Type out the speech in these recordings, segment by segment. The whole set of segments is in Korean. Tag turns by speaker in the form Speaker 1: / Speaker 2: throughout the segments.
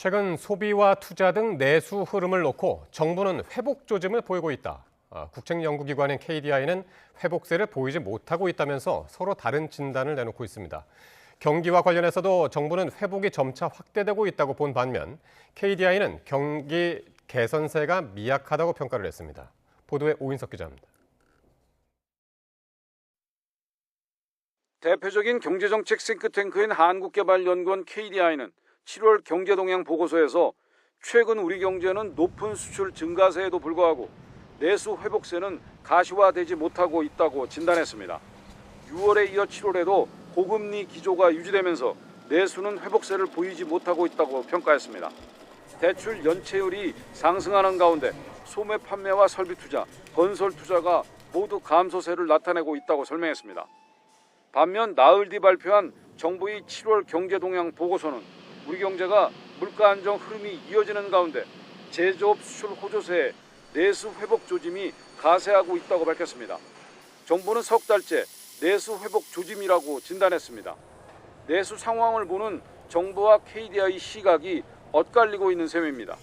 Speaker 1: 최근 소비와 투자 등 내수 흐름을 놓고 정부는 회복 조짐을 보이고 있다. 국책연구기관인 KDI는 회복세를 보이지 못하고 있다면서 서로 다른 진단을 내놓고 있습니다. 경기와 관련해서도 정부는 회복이 점차 확대되고 있다고 본 반면 KDI는 경기 개선세가 미약하다고 평가를 했습니다. 보도에 오인석 기자입니다.
Speaker 2: 대표적인 경제정책 싱크탱크인 한국개발연구원 KDI는 7월 경제동향 보고서에서 최근 우리 경제는 높은 수출 증가세에도 불구하고 내수 회복세는 가시화되지 못하고 있다고 진단했습니다. 6월에 이어 7월에도 고금리 기조가 유지되면서 내수는 회복세를 보이지 못하고 있다고 평가했습니다. 대출 연체율이 상승하는 가운데 소매 판매와 설비 투자, 건설 투자가 모두 감소세를 나타내고 있다고 설명했습니다. 반면 나흘 뒤 발표한 정부의 7월 경제동향 보고서는 우리 경제가 물가 안정 흐름이 이어지는 가운데 제조업 수출 호조세에 내수 회복 조짐이 가세하고 있다고 밝혔습니다. 정부는 석 달째 내수 회복 조짐이라고 진단했습니다. 내수 상황을 보는 정부와 KDI 시각이 엇갈리고 있는 셈입니다.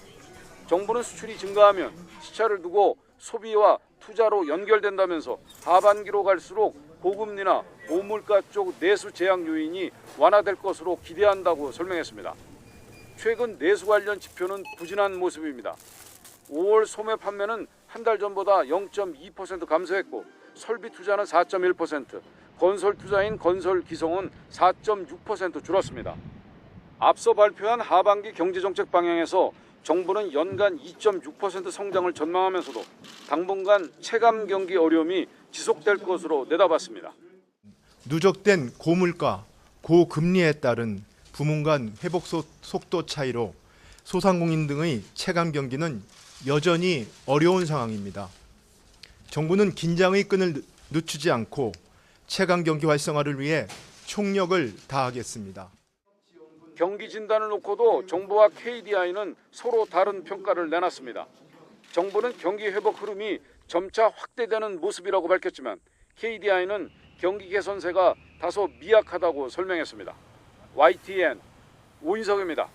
Speaker 2: 정부는 수출이 증가하면 시차를 두고 소비와 투자로 연결된다면서 하반기로 갈수록 고금리나 고물가 쪽 내수 제약 요인이 완화될 것으로 기대한다고 설명했습니다. 최근 내수 관련 지표는 부진한 모습입니다. 5월 소매 판매는 한 달 전보다 0.2% 감소했고 설비 투자는 4.1%, 건설 투자인 건설 기성은 4.6% 줄었습니다. 앞서 발표한 하반기 경제정책 방향에서 정부는 연간 2.6% 성장을 전망하면서도 당분간 체감 경기 어려움이 지속될 것으로 내다봤습니다.
Speaker 3: 누적된 고물가, 고금리에 따른 부문 간 회복 속도 차이로 소상공인 등의 체감 경기는 여전히 어려운 상황입니다. 정부는 긴장의 끈을 늦추지 않고 체감 경기 활성화를 위해 총력을 다하겠습니다.
Speaker 2: 경기 진단을 놓고도 정부와 KDI는 서로 다른 평가를 내놨습니다. 정부는 경기 회복 흐름이 점차 확대되는 모습이라고 밝혔지만 KDI는 경기 개선세가 다소 미약하다고 설명했습니다. YTN 오인석입니다.